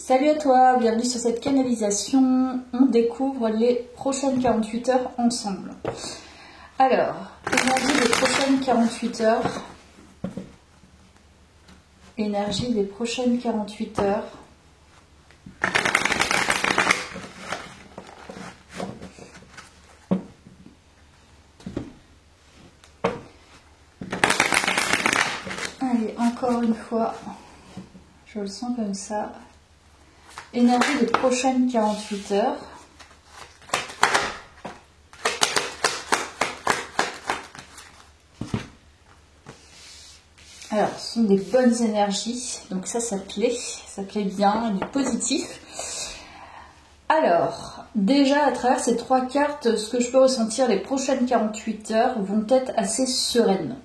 Salut à toi, bienvenue sur cette canalisation. On découvre les prochaines 48 heures ensemble. Alors, énergie des prochaines 48 heures. Énergie des prochaines 48 heures. Allez, encore une fois, je le sens comme ça. Énergie des prochaines 48 heures. Alors, ce sont des bonnes énergies, donc ça plaît bien, du positif. Alors, déjà à travers ces trois cartes, ce que je peux ressentir, les prochaines 48 heures vont être assez sereines.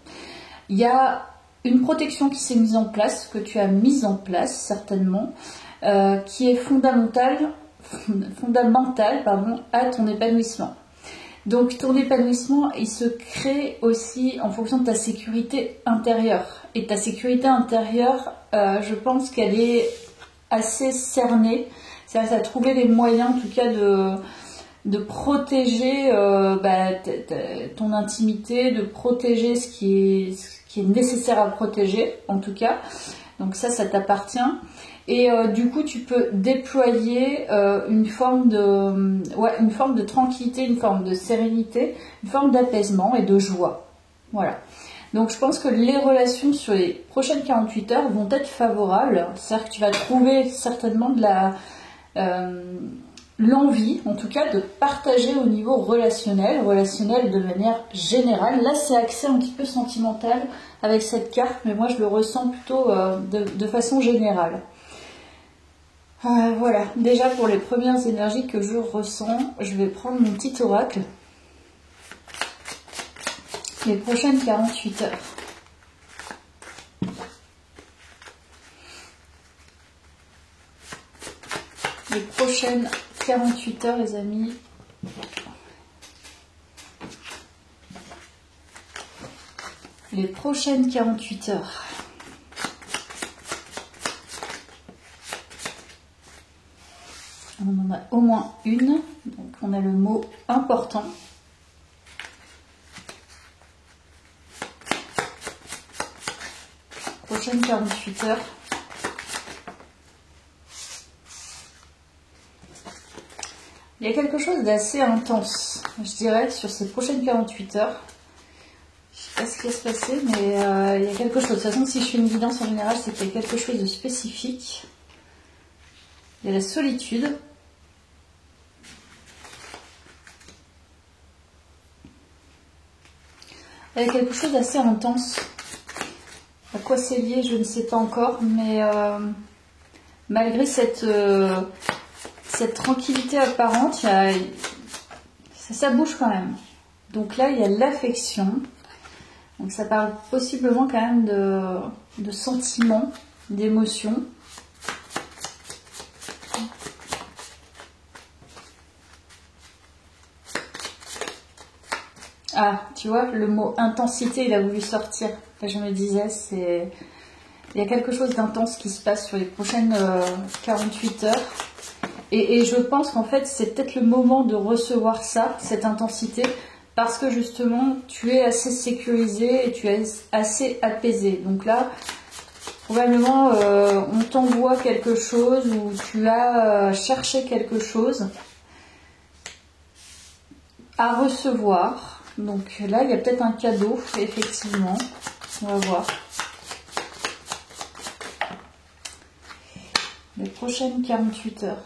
Il y a une protection qui s'est mise en place, que tu as mise en place certainement, qui est fondamentale à ton épanouissement. Donc ton épanouissement, il se crée aussi en fonction de ta sécurité intérieure. Et ta sécurité intérieure, je pense qu'elle est assez cernée. C'est-à-dire que tu as trouvé les moyens en tout cas de protéger ton intimité, de protéger ce qui est nécessaire à protéger en tout cas. Donc ça t'appartient. Et du coup, tu peux déployer une forme de tranquillité, une forme de sérénité, une forme d'apaisement et de joie. Voilà. Donc je pense que les relations sur les prochaines 48 heures vont être favorables. C'est-à-dire que tu vas trouver certainement l'envie, en tout cas, de partager au niveau relationnel de manière générale. Là, c'est axé un petit peu sentimental avec cette carte, mais moi, je le ressens plutôt de façon générale. Voilà, déjà pour les premières énergies que je ressens, je vais prendre mon petit oracle. Les prochaines 48 heures. Les prochaines 48 heures, les amis. Les prochaines 48 heures. On en a au moins une. Donc on a le mot important. Prochaines 48 heures. Il y a quelque chose d'assez intense, je dirais, sur ces prochaines 48 heures. Je ne sais pas ce qui va se passer, mais il y a quelque chose. De toute façon, si je fais une guidance en général, c'est qu'il y a quelque chose de spécifique. Il y a la solitude. Il y a quelque chose d'assez intense. À quoi c'est lié, je ne sais pas encore, mais malgré cette tranquillité apparente, ça bouge quand même. Donc là, il y a l'affection. Donc ça parle possiblement quand même de sentiments, d'émotions. Ah, tu vois, le mot intensité, il a voulu sortir. Là, je me disais, il y a quelque chose d'intense qui se passe sur les prochaines 48 heures. Et je pense qu'en fait, c'est peut-être le moment de recevoir ça, cette intensité, parce que justement, tu es assez sécurisé et tu es assez apaisé. Donc là, probablement, on t'envoie quelque chose ou tu as cherché quelque chose à recevoir. Donc là, il y a peut-être un cadeau, effectivement. On va voir. Les prochaines 48 heures.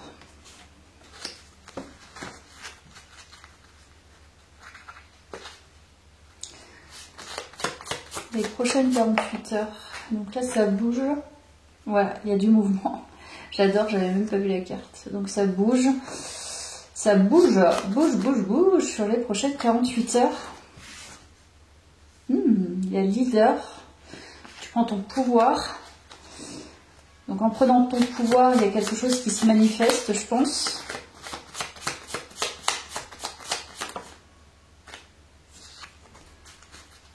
Les prochaines 48 heures. Donc là, ça bouge. Voilà, il y a du mouvement. J'adore, j'avais même pas vu la carte. Donc ça bouge. Ça bouge sur les prochaines 48 heures. Il y a leader. Tu prends ton pouvoir. Donc en prenant ton pouvoir, il y a quelque chose qui se manifeste, je pense.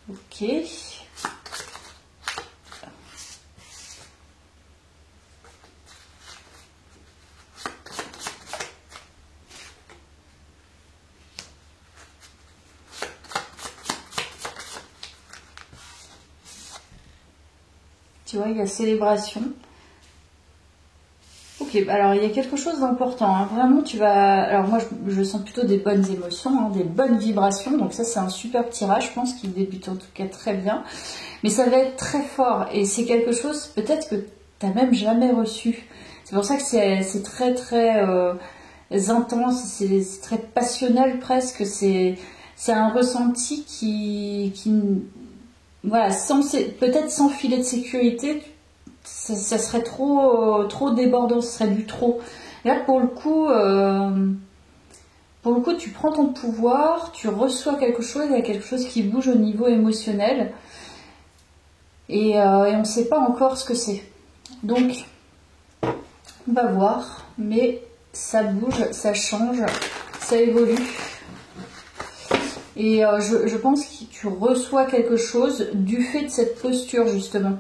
Ok. tu vois, il y a célébration. Ok, alors il y a quelque chose d'important, hein. Vraiment tu vas... Alors moi je sens plutôt des bonnes émotions, hein, des bonnes vibrations, donc ça c'est un super tirage, je pense qu'il débute en tout cas très bien. Mais ça va être très fort et c'est quelque chose peut-être que tu n'as même jamais reçu. C'est pour ça que c'est très très intense, c'est très passionnel presque, c'est un ressenti qui voilà, peut-être sans filet de sécurité, ça serait trop débordant, ce serait du trop. Là, pour le coup, tu prends ton pouvoir, tu reçois quelque chose, il y a quelque chose qui bouge au niveau émotionnel, et on ne sait pas encore ce que c'est. Donc, on va voir, mais ça bouge, ça change, ça évolue. Et je pense que tu reçois quelque chose du fait de cette posture, justement.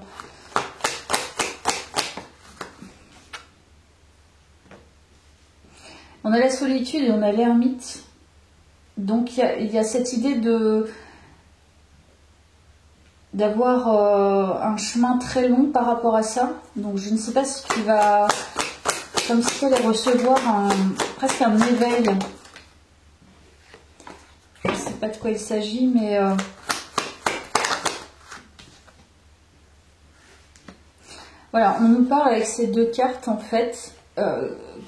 On a la solitude et on a l'ermite. Donc il y a cette idée d'avoir un chemin très long par rapport à ça. Donc je ne sais pas si tu vas, comme si tu allais recevoir presque un éveil. Je ne sais pas de quoi il s'agit, mais voilà, on nous parle avec ces deux cartes en fait.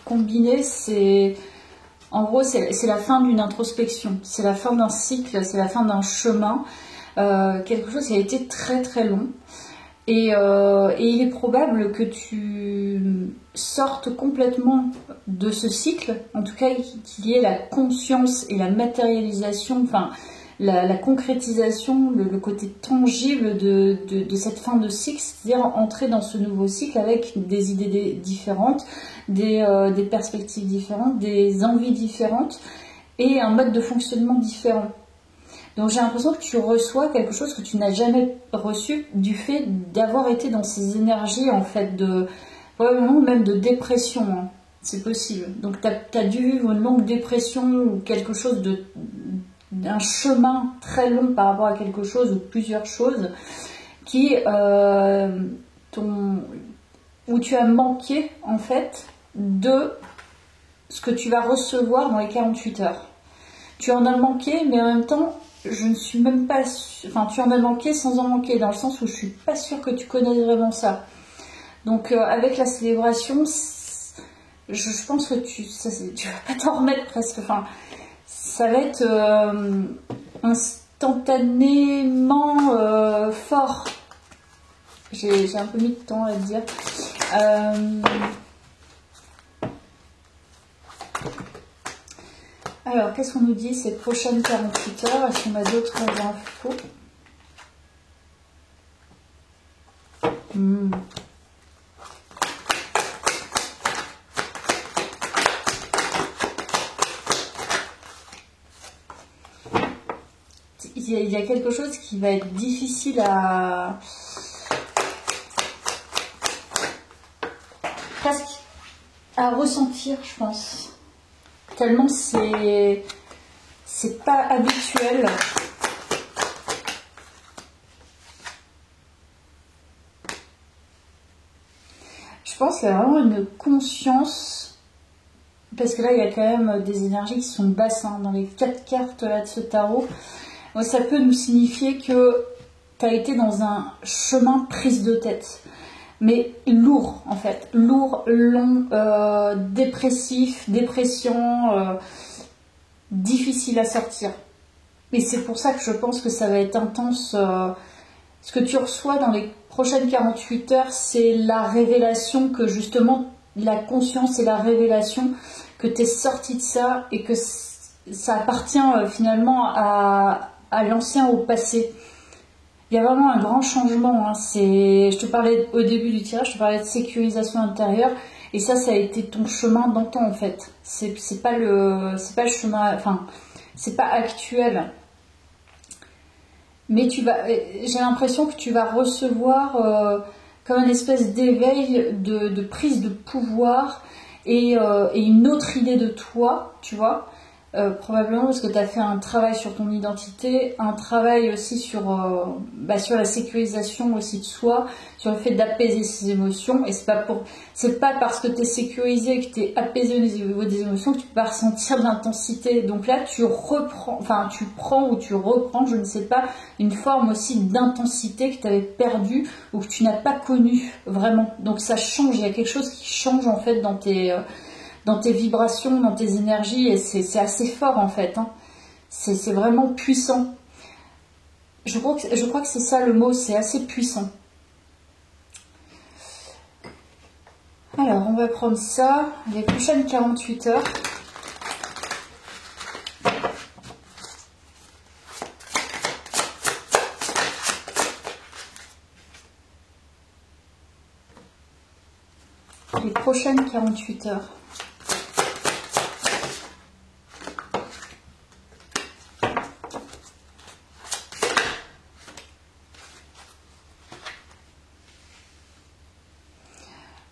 Combinées, en gros c'est la fin d'une introspection, c'est la fin d'un cycle, c'est la fin d'un chemin, quelque chose qui a été très très long et il est probable que tu sortes complètement de ce cycle, en tout cas qu'il y ait la conscience et la matérialisation, enfin la concrétisation, le côté tangible de cette fin de cycle, c'est-à-dire entrer dans ce nouveau cycle avec des idées différentes, des perspectives différentes, des envies différentes et un mode de fonctionnement différent. Donc j'ai l'impression que tu reçois quelque chose que tu n'as jamais reçu du fait d'avoir été dans ces énergies en fait probablement même de dépression, hein. C'est possible. Donc tu as dû vivre une longue dépression ou quelque chose d'un chemin très long par rapport à quelque chose ou plusieurs choses où tu as manqué en fait de ce que tu vas recevoir dans les 48 heures. Tu en as manqué, mais en même temps je ne suis même pas enfin tu en as manqué sans en manquer, dans le sens où je suis pas sûre que tu connais vraiment ça. Donc avec la célébration, je pense que tu vas pas t'en remettre presque, enfin ça va être instantanément fort. J'ai un peu mis de temps à le dire. Alors, qu'est-ce qu'on nous dit ces prochaines 48 heures? Est-ce qu'on a d'autres infos? Il y a quelque chose qui va être difficile presque à ressentir, je pense. Tellement c'est pas habituel. Je pense qu'il y a vraiment une conscience, parce que là il y a quand même des énergies qui sont basses, hein, dans les 4 cartes là de ce tarot. Donc, ça peut nous signifier que tu as été dans un chemin prise de tête, mais lourd en fait, lourd, long, dépressif, dépression, difficile à sortir. Et c'est pour ça que je pense que ça va être intense. Ce que tu reçois dans les prochaines 48 heures, c'est la révélation que justement, la conscience et la révélation que tu es sorti de ça et que ça appartient finalement à l'ancien, au passé. Il y a vraiment un grand changement, hein. Je te parlais au début du tirage, je te parlais de sécurisation intérieure, et ça a été ton chemin d'antan en fait. C'est pas le chemin, enfin, c'est pas actuel. Mais j'ai l'impression que tu vas recevoir comme une espèce d'éveil, de prise de pouvoir et une autre idée de toi, tu vois. Probablement parce que tu as fait un travail sur ton identité, un travail aussi sur la sécurisation aussi de soi, sur le fait d'apaiser ses émotions. Et c'est pas parce que tu es sécurisé et que tu es apaisé au niveau des émotions que tu peux pas ressentir de l'intensité. Donc là, tu prends ou tu reprends, je ne sais pas, une forme aussi d'intensité que tu avais perdue ou que tu n'as pas connue vraiment. Donc ça change, il y a quelque chose qui change en fait dans tes vibrations, dans tes énergies, et c'est assez fort en fait, hein. C'est vraiment puissant. Je crois que c'est ça le mot, c'est assez puissant. Alors, on va prendre ça, les prochaines 48 heures. Les prochaines 48 heures.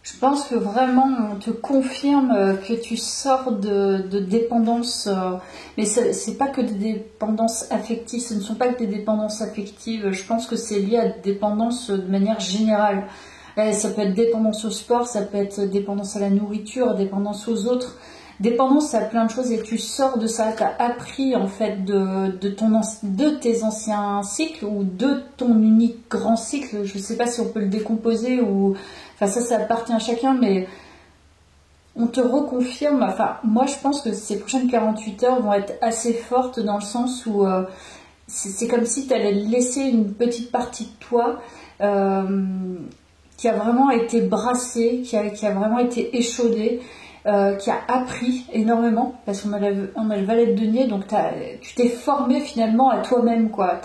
Je pense que vraiment on te confirme que tu sors de dépendance, mais c'est pas que des dépendances affectives, ce ne sont pas que des dépendances affectives, je pense que c'est lié à des dépendances de manière générale. Ça peut être dépendance au sport, ça peut être dépendance à la nourriture, dépendance aux autres, dépendance à plein de choses, et tu sors de ça, tu as appris en fait de tes anciens cycles ou de ton unique grand cycle, je ne sais pas si on peut le décomposer ou... Enfin, ça appartient à chacun, mais on te reconfirme. Enfin, moi, je pense que ces prochaines 48 heures vont être assez fortes dans le sens où c'est comme si tu allais laisser une petite partie de toi qui a vraiment été brassée, qui a vraiment été échaudée, qui a appris énormément, parce qu'on a le valet de denier, donc tu t'es formé finalement à toi-même, quoi.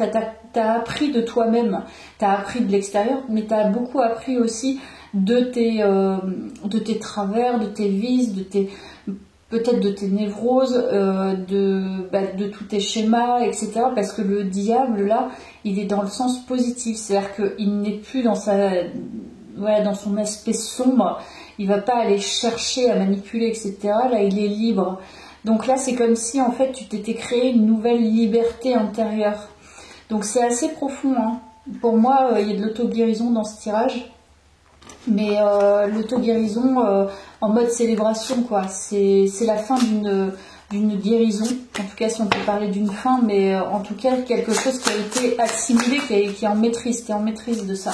T'as appris de toi-même, t'as appris de l'extérieur, mais t'as beaucoup appris aussi de tes travers, de tes vices, peut-être de tes névroses, de tous tes schémas, etc. Parce que le diable, là, il est dans le sens positif, c'est-à-dire qu'il n'est plus dans son aspect sombre, il va pas aller chercher à manipuler, etc. Là, il est libre. Donc là, c'est comme si, en fait, tu t'étais créé une nouvelle liberté intérieure. Donc c'est assez profond, hein. Pour moi, il y a de l'auto-guérison dans ce tirage. Mais l'auto-guérison en mode célébration, quoi. C'est la fin d'une guérison. En tout cas, si on peut parler d'une fin, mais en tout cas, quelque chose qui a été assimilé, qui est en maîtrise. T'es en maîtrise de ça.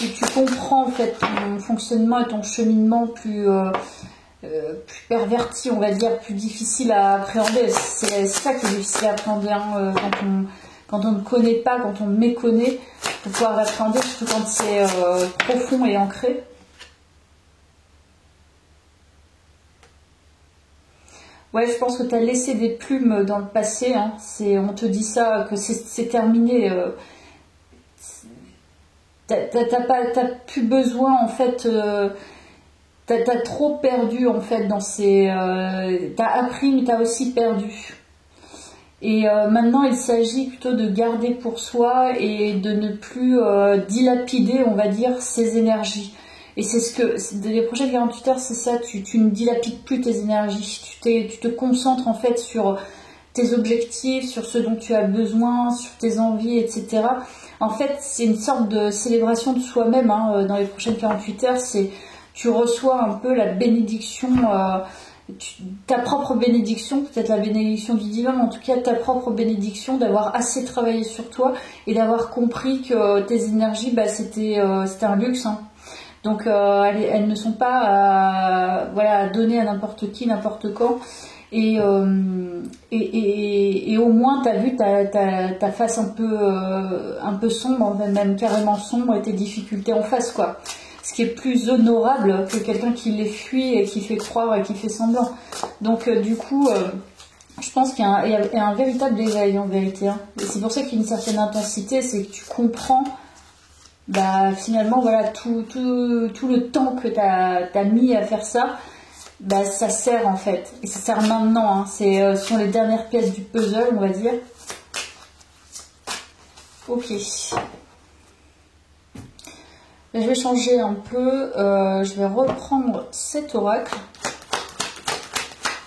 Et tu comprends, en fait, ton fonctionnement et ton cheminement plus perverti, on va dire, plus difficile à appréhender. C'est ça qui est difficile à appréhender, hein, quand on ne connaît pas, quand on méconnaît, pour pouvoir l'appréhender, surtout quand c'est profond et ancré. Ouais, je pense que tu as laissé des plumes dans le passé, hein. On te dit ça, que c'est terminé. T'as plus besoin, en fait... T'as trop perdu, en fait, dans ces... t'as appris, mais t'as aussi perdu. Et maintenant, il s'agit plutôt de garder pour soi et de ne plus dilapider, on va dire, ses énergies. Et c'est ce que, les prochaines 48 heures, c'est ça, tu ne dilapides plus tes énergies. Tu te concentres, en fait, sur tes objectifs, sur ce dont tu as besoin, sur tes envies, etc. En fait, c'est une sorte de célébration de soi-même, hein, dans les prochaines 48 heures. Tu reçois un peu la bénédiction... ta propre bénédiction, peut-être la bénédiction du divin, mais en tout cas ta propre bénédiction d'avoir assez travaillé sur toi et d'avoir compris que tes énergies, c'était un luxe, hein. Donc elles ne sont pas à donner à n'importe qui, n'importe quand. Et au moins tu as vu ta face un peu sombre, même carrément sombre, et tes difficultés en face, quoi. Ce qui est plus honorable que quelqu'un qui les fuit et qui fait croire et qui fait semblant. Donc du coup, je pense qu'il y a un véritable éveil, en vérité, hein. Et c'est pour ça qu'il y a une certaine intensité, c'est que tu comprends finalement tout le temps que tu as mis à faire ça, ça sert, en fait. Et ça sert maintenant, hein. Ce sont les dernières pièces du puzzle, on va dire. Ok. Je vais changer un peu, je vais reprendre cet oracle.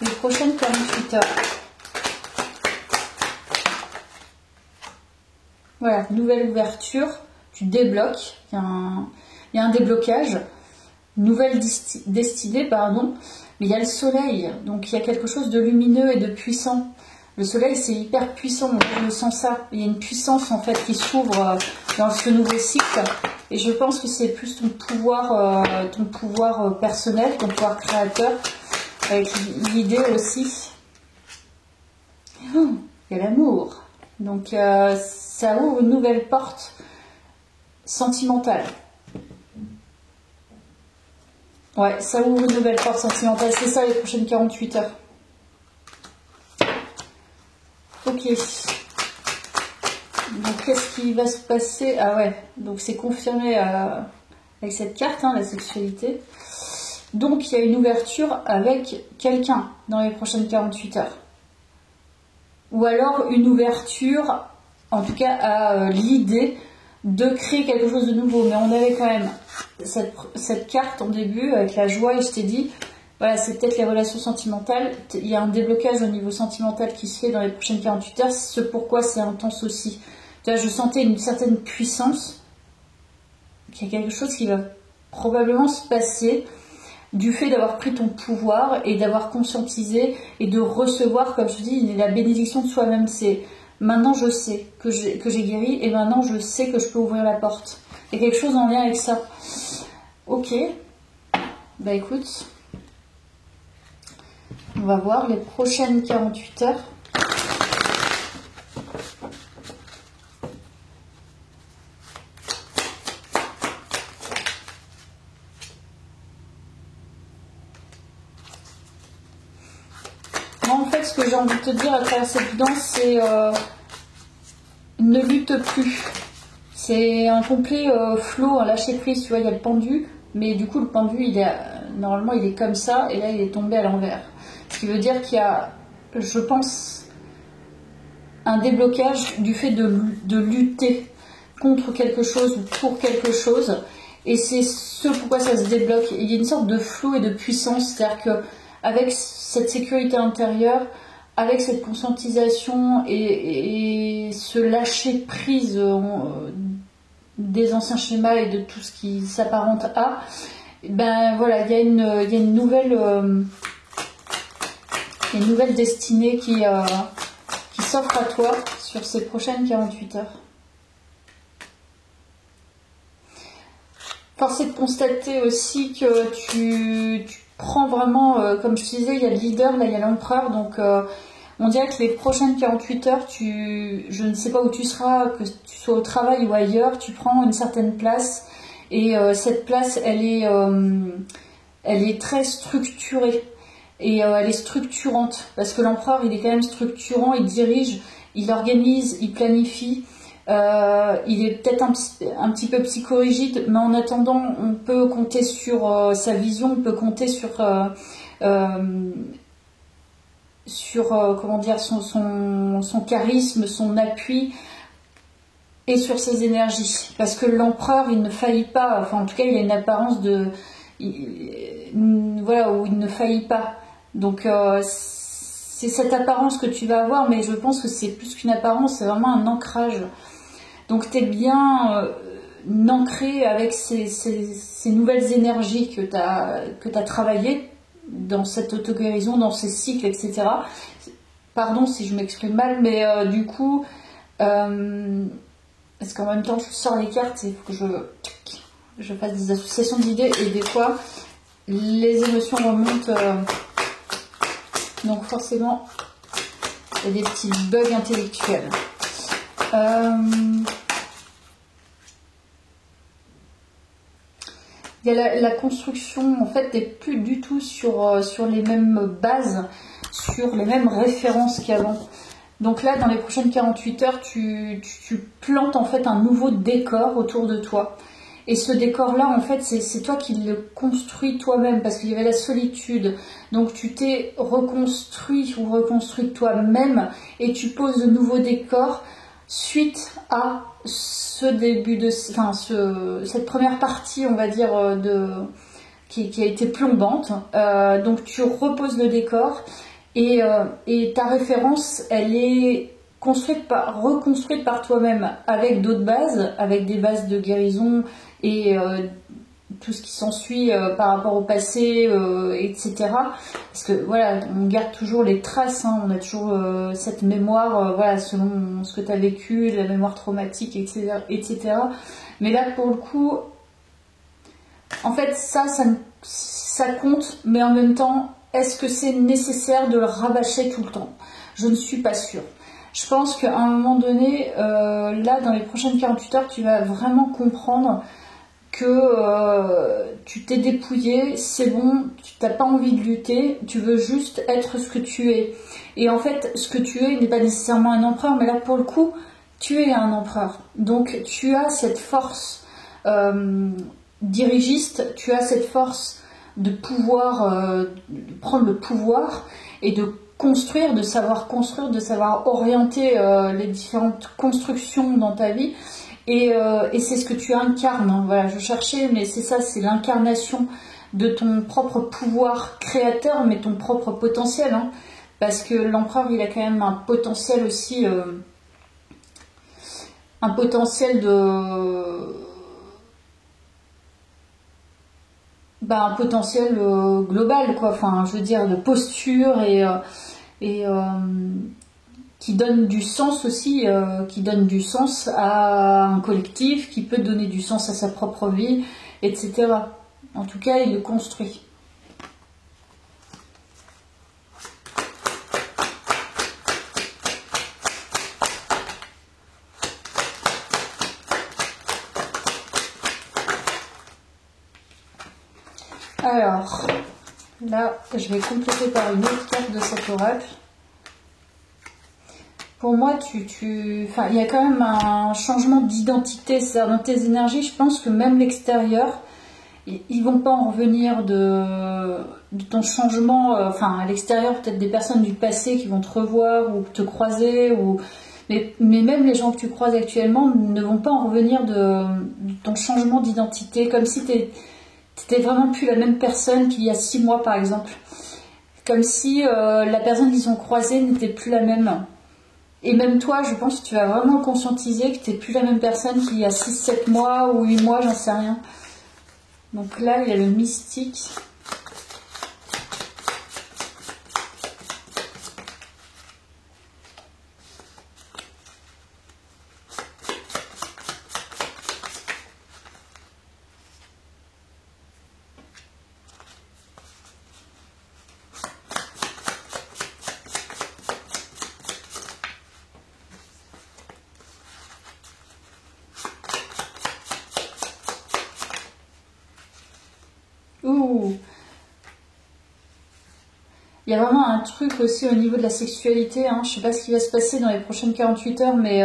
les prochaines 48 heures. Voilà, nouvelle ouverture, tu débloques, il y a un déblocage, nouvelle destinée, pardon, mais il y a le soleil, donc il y a quelque chose de lumineux et de puissant. Le soleil, c'est hyper puissant, je sens ça. Il y a une puissance en fait qui s'ouvre dans ce nouveau cycle, et je pense que c'est plus ton pouvoir personnel, ton pouvoir créateur, avec l'idée aussi. Oh, il y a l'amour, donc ça ouvre une nouvelle porte sentimentale. Ouais, ça ouvre une nouvelle porte sentimentale. C'est ça les prochaines 48 heures. Ok. Donc qu'est-ce qui va se passer? Ah ouais, donc c'est confirmé avec cette carte, hein, la sexualité. Donc il y a une ouverture avec quelqu'un dans les prochaines 48 heures. Ou alors une ouverture, en tout cas à l'idée de créer quelque chose de nouveau. Mais on avait quand même cette carte en début avec la joie, et je t'ai dit, voilà, c'est peut-être les relations sentimentales. Il y a un déblocage au niveau sentimental qui se fait dans les prochaines 48 heures, ce pourquoi c'est intense aussi. Tu vois, je sentais une certaine puissance, qu'il y a quelque chose qui va probablement se passer du fait d'avoir pris ton pouvoir et d'avoir conscientisé et de recevoir, comme je te dis, la bénédiction de soi-même. C'est maintenant je sais que j'ai guéri, et maintenant je sais que je peux ouvrir la porte. Il y a quelque chose en lien avec ça. Ok, bah écoute, on va voir les prochaines 48 heures. En fait, ce que j'ai envie de te dire à travers cette danse, c'est ne lutte plus. C'est un complet flow, un lâcher prise. Tu vois, il y a le pendu, mais du coup, le pendu, normalement, il est comme ça, et là, il est tombé à l'envers. Ce qui veut dire qu'il y a, je pense, un déblocage du fait de lutter contre quelque chose ou pour quelque chose. Et c'est ce pourquoi ça se débloque. Il y a une sorte de flow et de puissance, c'est-à-dire que avec cette sécurité intérieure, avec cette conscientisation et ce lâcher prise des anciens schémas et de tout ce qui s'apparente à, ben voilà, il y a une nouvelle destinée qui s'offre à toi sur ces prochaines 48 heures. Force est de constater aussi que tu prends vraiment, comme je te disais, il y a le leader, là il y a l'empereur, donc on dirait que les prochaines 48 heures, je ne sais pas où tu seras, que tu sois au travail ou ailleurs, tu prends une certaine place, et cette place, elle est très structurée, et elle est structurante, parce que l'empereur, il est quand même structurant, il dirige, il organise, il planifie. Il est peut-être un petit peu psychorigide, mais en attendant, on peut compter sur sa vision, on peut compter sur comment dire, son charisme, son appui, et sur ses énergies. Parce que l'empereur, il ne faillit pas, enfin en tout cas, il a une apparence voilà, où il ne faillit pas. Donc c'est cette apparence que tu vas avoir, mais je pense que c'est plus qu'une apparence, c'est vraiment un ancrage. Donc tu es bien ancré avec ces nouvelles énergies que tu as travaillées dans cette auto-guérison, dans ces cycles, etc. Pardon si je m'exprime mal, mais du coup, parce qu'en même temps je sors les cartes, il faut que je fasse des associations d'idées, et des fois les émotions remontent, donc forcément il y a des petits bugs intellectuels. Il y a la construction, en fait, t'es plus du tout sur les mêmes bases, sur les mêmes références qu'avant. Donc là, dans les prochaines 48 heures, tu plantes en fait un nouveau décor autour de toi. Et ce décor-là, en fait, c'est toi qui le construis toi-même, parce qu'il y avait la solitude. Donc tu t'es reconstruit ou reconstruite toi-même, et tu poses de nouveaux décors suite à ce début de, enfin cette première partie, on va dire, qui a été plombante. Donc tu reposes le décor, Et ta référence, elle est reconstruite par toi-même avec d'autres bases, avec des bases de guérison et tout ce qui s'ensuit par rapport au passé, etc. Parce que voilà, on garde toujours les traces, hein, on a toujours cette mémoire, voilà, selon ce que tu as vécu, la mémoire traumatique, etc., etc. Mais là, pour le coup, en fait, ça compte, mais en même temps, est-ce que c'est nécessaire de le rabâcher tout le temps? Je ne suis pas sûre. Je pense qu'à un moment donné, là, dans les prochaines 48 heures, tu vas vraiment comprendre que tu t'es dépouillé, c'est bon, tu n'as pas envie de lutter, tu veux juste être ce que tu es. Et en fait, ce que tu es n'est pas nécessairement un empereur, mais là, pour le coup, tu es un empereur. Donc, tu as cette force dirigiste, tu as cette force de pouvoir de prendre le pouvoir et de construire, de savoir orienter les différentes constructions dans ta vie. Et c'est ce que tu incarnes, hein. Voilà, je cherchais, mais c'est ça, c'est l'incarnation de ton propre pouvoir créateur, mais ton propre potentiel, hein. Parce que l'empereur, il a quand même un potentiel aussi, un potentiel un potentiel global, quoi. Enfin, je veux dire, de posture et qui donne du sens aussi, qui donne du sens à un collectif, qui peut donner du sens à sa propre vie, etc. En tout cas, il le construit. Alors, là, je vais compléter par une autre carte de cet oracle. Pour moi, il y a quand même un changement d'identité. C'est-à-dire, dans tes énergies, je pense que même l'extérieur, ils vont pas en revenir de ton changement. À l'extérieur, peut-être des personnes du passé qui vont te revoir ou te croiser. Mais même les gens que tu croises actuellement ne vont pas en revenir de ton changement d'identité. Comme si t'étais vraiment plus la même personne qu'il y a 6 mois, par exemple. Comme si la personne qu'ils ont croisée n'était plus la même. Et même toi, je pense que tu vas vraiment conscientiser que tu n'es plus la même personne qu'il y a 6-7 mois ou 8 mois, j'en sais rien. Donc là, il y a le mystique. Ouh. Il y a vraiment un truc aussi au niveau de la sexualité, hein. Je sais pas ce qui va se passer dans les prochaines 48 heures, mais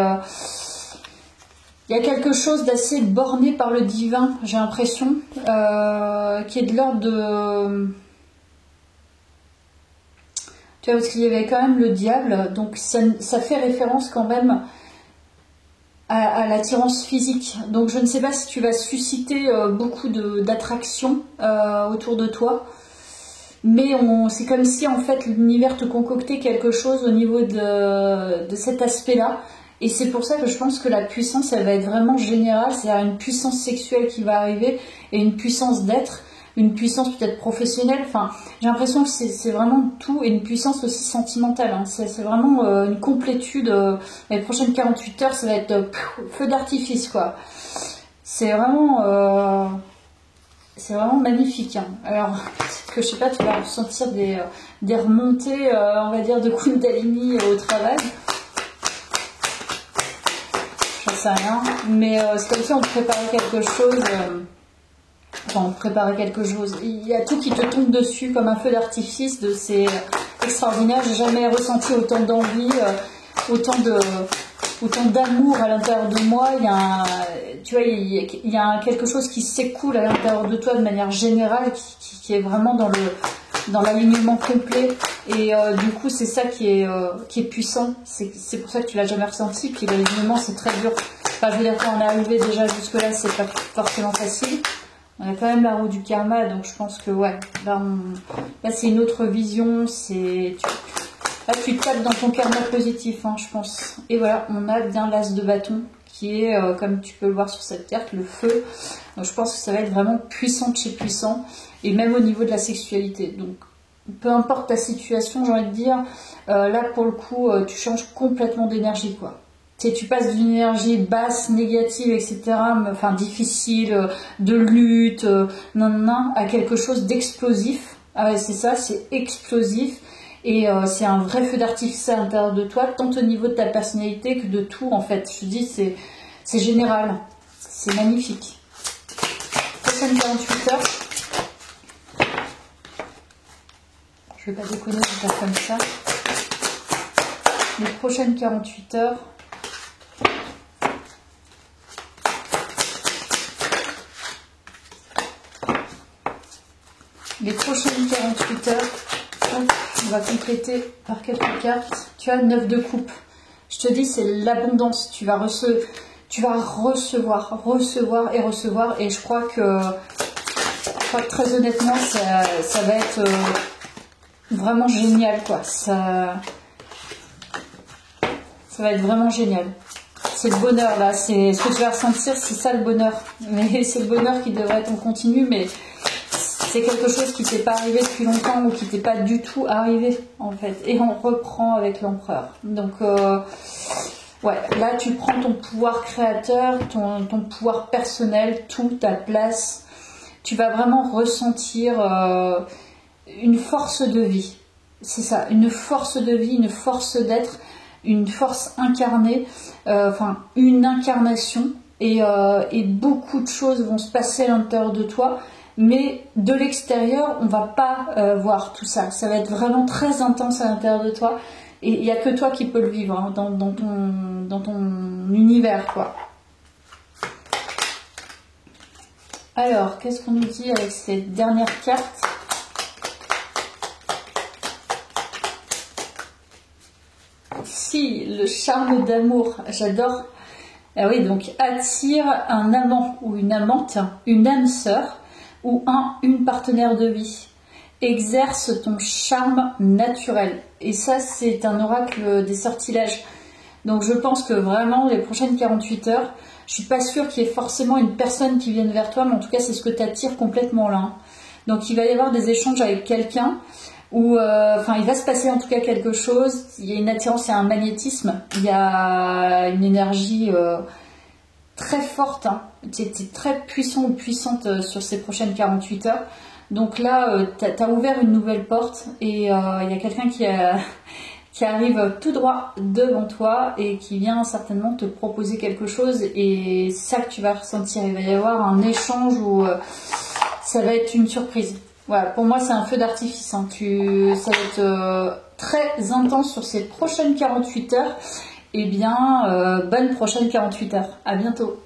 il y a quelque chose d'assez borné par le divin, j'ai l'impression, qui est de l'ordre de... Tu vois, parce qu'il y avait quand même le diable, donc ça fait référence quand même à l'attirance physique. Donc je ne sais pas si tu vas susciter beaucoup d'attraction autour de toi, mais c'est comme si en fait l'univers te concoctait quelque chose au niveau de cet aspect-là. Et c'est pour ça que je pense que la puissance, elle va être vraiment générale, c'est-à-dire une puissance sexuelle qui va arriver et une puissance d'être, une puissance peut-être professionnelle. Enfin, j'ai l'impression que c'est vraiment tout, et une puissance aussi sentimentale, hein. C'est vraiment une complétude. Les prochaines 48 heures, ça va être feu d'artifice, quoi. C'est vraiment magnifique, hein. Alors, peut-être que je sais pas, tu vas ressentir des remontées, on va dire, de Kundalini au travail. J'en sais rien, mais c'est comme si on te préparait quelque chose. On te préparait quelque chose. Il y a tout qui te tombe dessus comme un feu d'artifice. C'est extraordinaire. J'ai jamais ressenti autant d'envie, autant d'amour à l'intérieur de moi. Il y a quelque chose qui s'écoule à l'intérieur de toi de manière générale, qui est vraiment dans l'alignement complet. Et du coup, c'est ça qui est puissant. C'est pour ça que tu l'as jamais ressenti. Puis l'alignement, c'est très dur. Enfin, je veux dire, quand on est arrivé déjà jusque-là, c'est pas forcément facile. On a quand même la roue du karma, donc je pense que ouais, là c'est une autre vision. Là, tu tapes dans ton karma positif, hein, je pense. Et voilà, on a bien l'as de bâton qui est, comme tu peux le voir sur cette carte, le feu. Donc, je pense que ça va être vraiment puissant de chez puissant, et même au niveau de la sexualité. Donc, peu importe ta situation, j'ai envie de dire, là, pour le coup, tu changes complètement d'énergie, quoi. Tu passes d'une énergie basse, négative, etc., enfin difficile, de lutte, à quelque chose d'explosif. Ah ouais, c'est ça, c'est explosif. Et c'est un vrai feu d'artifice à l'intérieur de toi, tant au niveau de ta personnalité que de tout, en fait. Je te dis, c'est général. C'est magnifique. Prochaine 48 heures. Je vais pas déconner de faire comme ça. Les prochaines 48 heures. Les prochaines 48 heures, on va compléter par quelques cartes. Tu as 9 de coupe. Je te dis, c'est l'abondance. Tu vas recevoir, et recevoir. Et je crois que très honnêtement, ça va être vraiment génial, quoi. Ça va être vraiment génial. C'est le bonheur, là. C'est ce que tu vas ressentir, c'est ça le bonheur. Mais c'est le bonheur qui devrait être en continu, mais c'est quelque chose qui t'est pas arrivé depuis longtemps ou qui t'est pas du tout arrivé, en fait. Et on reprend avec l'empereur. Donc, ouais, là, tu prends ton pouvoir créateur, ton pouvoir personnel, toute ta place. Tu vas vraiment ressentir une force de vie. C'est ça, une force de vie, une force d'être, une force incarnée, enfin, une incarnation. Et beaucoup de choses vont se passer à l'intérieur de toi. Mais de l'extérieur, on va pas voir tout ça. Ça va être vraiment très intense à l'intérieur de toi. Et il n'y a que toi qui peux le vivre, hein, dans ton univers, quoi. Alors, qu'est-ce qu'on nous dit avec ces dernières cartes? Si, le charme d'amour, j'adore. Ah oui, donc attire un amant ou une amante, une âme sœur, ou une partenaire de vie. Exerce ton charme naturel. Et ça, c'est un oracle des sortilèges. Donc je pense que vraiment, les prochaines 48 heures, je suis pas sûre qu'il y ait forcément une personne qui vienne vers toi, mais en tout cas, c'est ce que tu attires complètement là. Donc il va y avoir des échanges avec quelqu'un, où il va se passer en tout cas quelque chose. Il y a une attirance, il y a un magnétisme, il y a une énergie très forte, hein. Tu es très puissant ou puissante sur ces prochaines 48 heures. Donc là, tu as ouvert une nouvelle porte et il y a quelqu'un qui arrive tout droit devant toi et qui vient certainement te proposer quelque chose, et c'est ça que tu vas ressentir. Il va y avoir un échange où ça va être une surprise. Voilà, pour moi, c'est un feu d'artifice, hein. Ça va être très intense sur ces prochaines 48 heures. Eh bien, bonne prochaine 48 heures. À bientôt.